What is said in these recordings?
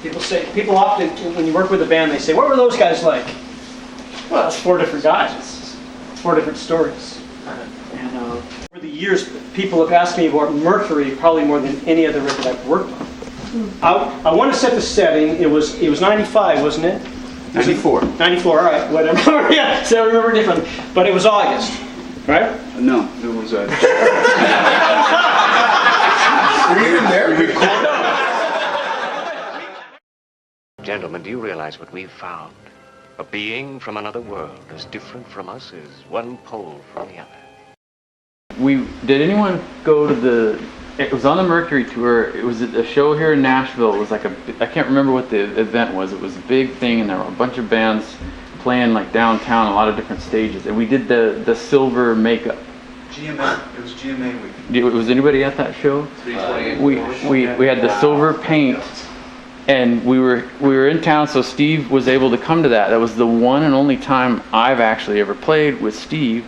People often, when you work with a band, they say, what were those guys like? Well, it's 4 different guys. It's 4 different stories. And over the years, people have asked me about Mercury probably more than any other record I've worked on. I want to set the setting. It was 95, wasn't it? 94. 94, all right, whatever. Yeah, so I remember differently. But it was August, right? No, it was... Were you even there? Gentlemen, do you realize what we've found? A being from another world, as different from us as one pole from the other. Did anyone go to the... It was on the Mercury tour. It was a show here in Nashville. It was like I can't remember what the event was. It was a big thing, and there were a bunch of bands playing like downtown, a lot of different stages. And we did the silver makeup. GMA. It was GMA week. Was anybody at that show? 328. We had the silver paint, and we were in town, so Steve was able to come to that. That was the one and only time I've actually ever played with Steve.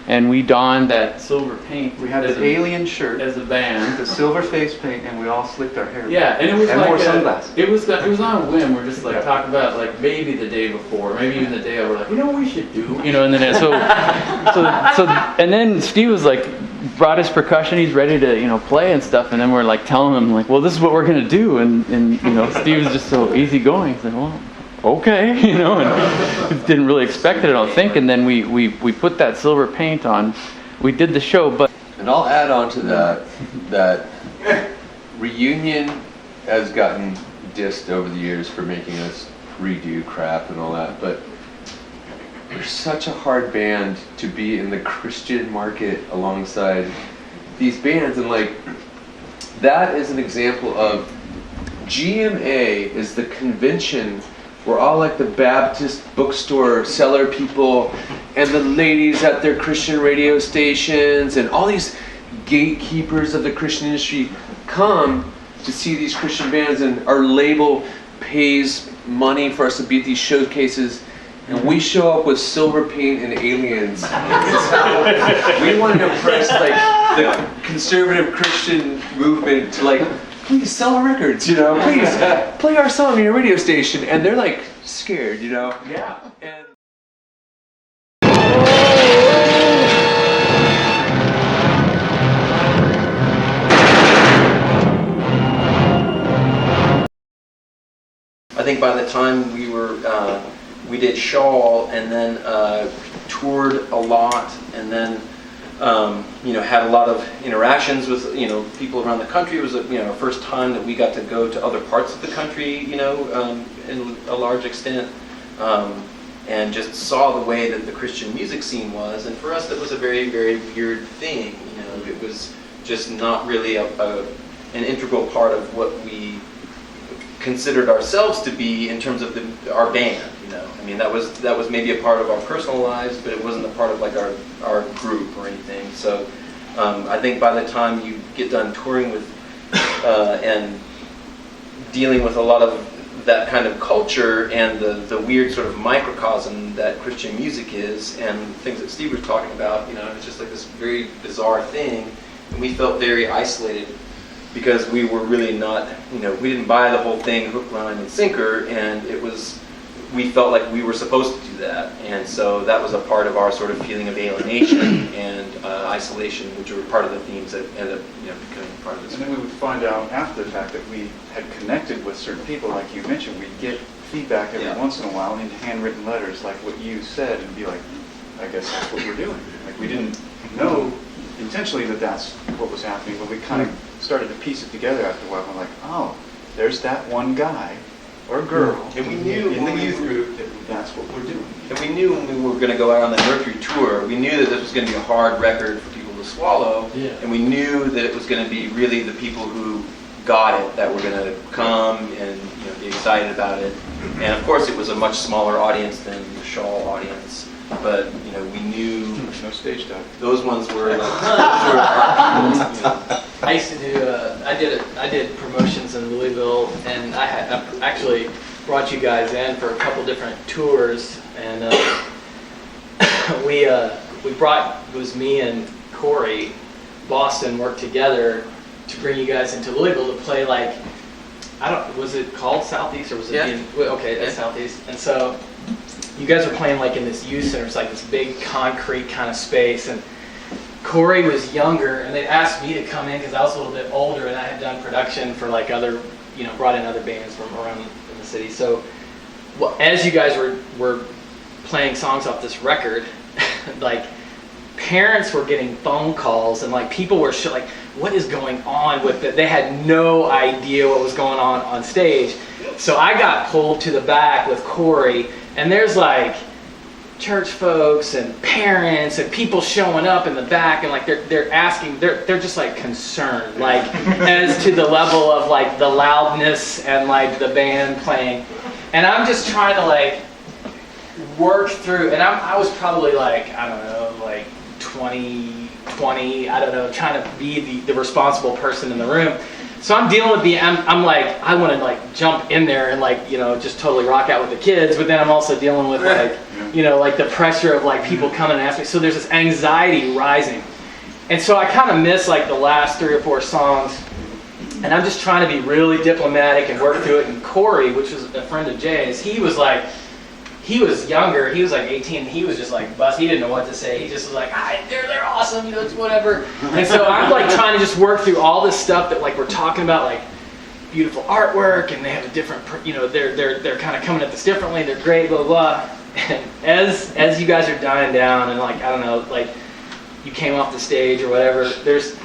And we donned that silver paint. We had the alien shirt as a band, the silver face paint, and we all slicked our hair. Yeah, and it was and like more sunglasses. It was on a whim. We're just like talking about like maybe the day before, maybe even the day of. We're like, what we should do, And then so and then Steve was like, brought his percussion. He's ready to play and stuff. And then we're like telling him like, well, this is what we're gonna do. And Steve was just so easygoing. He's like, well, okay, and didn't really expect it, I don't think. And then we put that silver paint on. We did the show, but... And I'll add on to that Reunion has gotten dissed over the years for making us redo crap and all that, but we're such a hard band to be in the Christian market alongside these bands, and like, that is an example of GMA is the convention. We're all like the Baptist bookstore seller people and the ladies at their Christian radio stations and all these gatekeepers of the Christian industry come to see these Christian bands, and our label pays money for us to be at these showcases, and we show up with silver paint and aliens. We want to impress like the conservative Christian movement to like, please sell our records, please play our song on your radio station. And they're like scared, Yeah. And I think by the time we did Shawl and then toured a lot, and then had a lot of interactions with people around the country. It was our first time that we got to go to other parts of the country, in a large extent, and just saw the way that the Christian music scene was. And for us, that was a very, very weird thing. It was just not really an integral part of what we considered ourselves to be in terms of our band. That was maybe a part of our personal lives, but it wasn't a part of like our group or anything. So I think by the time you get done touring with and dealing with a lot of that kind of culture and the weird sort of microcosm that Christian music is, and things that Steve was talking about, it's just like this very bizarre thing, and we felt very isolated because we were really not, we didn't buy the whole thing hook, line, and sinker, and we felt like we were supposed to do that, and so that was a part of our sort of feeling of alienation and isolation, which were part of the themes that ended up becoming part of this. And then we would find out after the fact that we had connected with certain people, like you mentioned. We'd get feedback every once in a while in handwritten letters, like what you said, and be like, I guess that's what we're doing. Like, we didn't know intentionally that that's what was happening, but we kind of started to piece it together after a while. We're like, oh, there's that one guy or girl, and we knew in the youth group that that's what we're doing. And we knew when we were going to go out on the Mercury tour, we knew that this was going to be a hard record for people to swallow, and we knew that it was going to be really the people who got it that were going to come and be excited about it. And of course, it was a much smaller audience than the Shawl audience, but we knew no stage dive. Those ones were like, I used to do. I did promotions in Louisville, and I actually brought you guys in for a couple different tours, and it was me and Corey Boston worked together to bring you guys into Louisville to play like was it called Southeast or was it? Yeah. Okay, that's Southeast. And so you guys were playing like in this youth center. It's like this big concrete kind of space. And Corey was younger, and they asked me to come in because I was a little bit older, and I had done production for like other, brought in other bands from around in the city. So, well, as you guys were playing songs off this record, like parents were getting phone calls, and like people were like, "What is going on with it?" They had no idea what was going on stage. So I got pulled to the back with Corey, and there's like church folks and parents and people showing up in the back, and like they're asking, they're just like concerned, like as to the level of like the loudness and like the band playing. And I'm just trying to like work through, and I was probably like, I don't know, like 20, I don't know, trying to be the responsible person in the room. So I'm dealing with I'm like, I want to like jump in there and like, just totally rock out with the kids, but then I'm also dealing with like, like the pressure of like people coming and asking me. So there's this anxiety rising. And so I kind of miss like the last 3 or 4 songs, and I'm just trying to be really diplomatic and work through it. And Corey, which was a friend of Jay's, he was younger, he was like 18, he was just like bust, he didn't know what to say, he just was like, they're awesome, it's whatever. And so I'm like trying to just work through all this stuff that like we're talking about, like beautiful artwork, and they have a different, they're kind of coming at this differently, they're great, blah, blah, blah. And as you guys are dying down, and like, I don't know, like you came off the stage or whatever, there's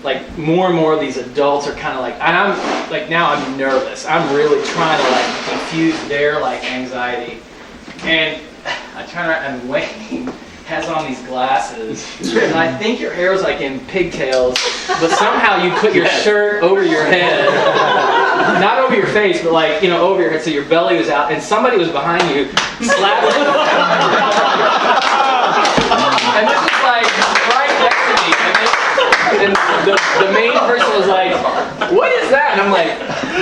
like more and more of these adults are kind of like, and I'm like, now I'm nervous, I'm really trying to like diffuse their like anxiety. And I turn around, and Wayne has on these glasses, and I think your hair was like in pigtails, but somehow you put your shirt over your head, not over your face, but like, over your head, so your belly was out, and somebody was behind you, slapping and this is like right next to me, and the main person was like, "What is that?" And I'm like,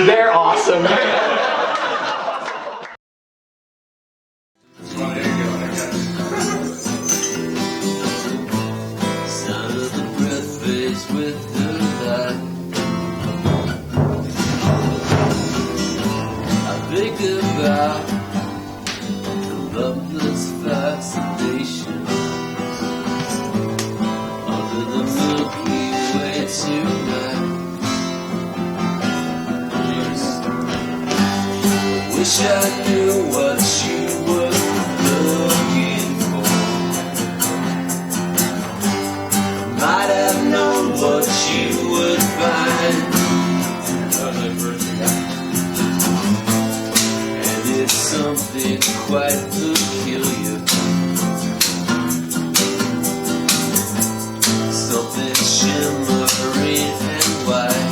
"They're awesome." Under the Milky Way tonight. Wish I knew what you were looking for. Might have known what you would find. And it's something quite peculiar. Something shimmering and white.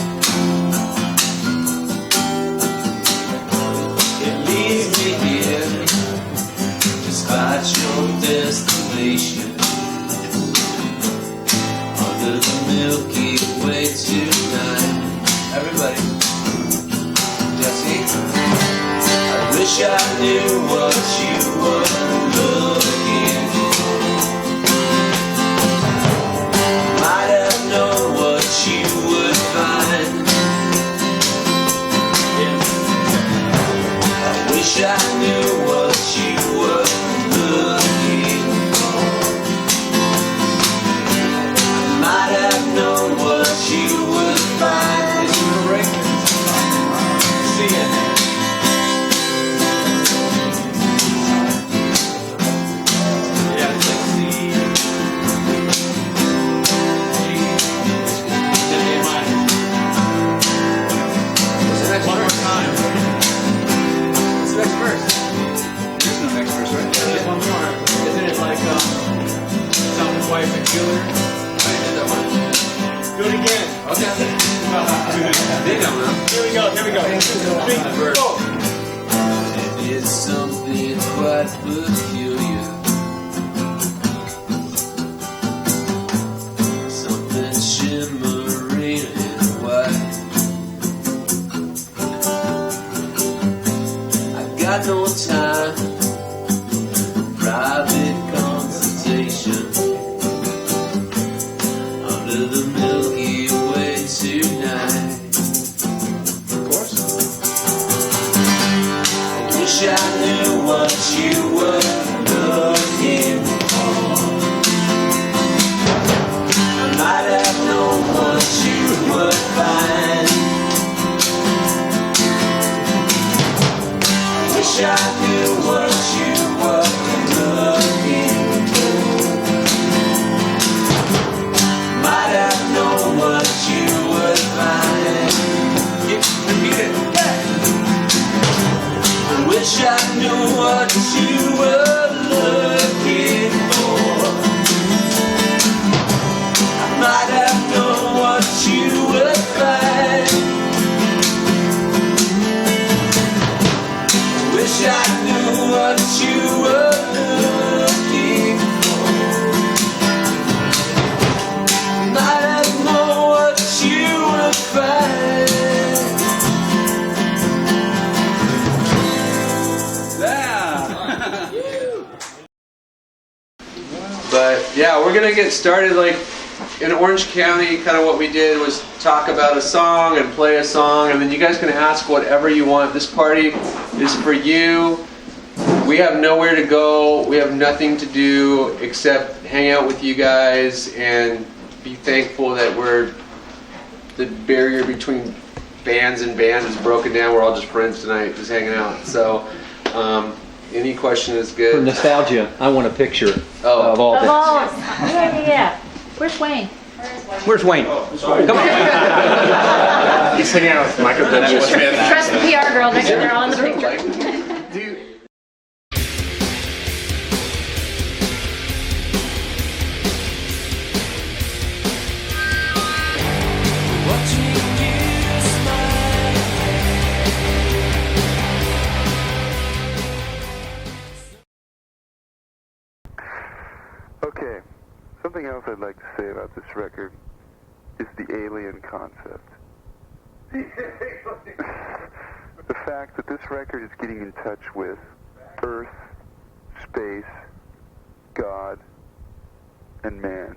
Despite your destination, under the Milky Way tonight. Everybody, Jesse. I wish I knew what you were looking for. Might have known what you would find. I wish I knew what you were looking for. I might have known what you would find. Is you a record? See ya. Yeah, let's see. What's the next one? One more time. What's the next verse? There's no next verse, right? There's one more. Isn't it like something quite peculiar? I did that one. Do it again. Okay. They don't know. Here we go. Big verse. And it's something quite peculiar. Something shimmering and white. I got no time for private consultation. Under the Milky Way tonight. Of course. Wish I knew what you were looking for. I might have known what you would find. Wish I knew what you were looking for. Might have known what you would find. Wish I knew what you were looking for. I might have known what you would find. Wish I knew what you were looking for. Might have known what you would find. But yeah, we're gonna get started. Like in Orange County, kind of what we did was talk about a song and play a song, and then you guys can ask whatever you want. This party is for you. We have nowhere to go. We have nothing to do except hang out with you guys and be thankful that the barrier between bands and bands is broken down. We're all just friends tonight, just hanging out. So any question is good. For nostalgia, I want a picture Oh. of all Of this. all, yeah. Where's Wayne? Where's Wayne? Come on. He's hanging out with Michael Smith. Trust the PR girl, they're all in the picture. Dude. Okay, something else I'd like to say about this record is the alien concept. The fact that this record is getting in touch with Earth, space, God, and man.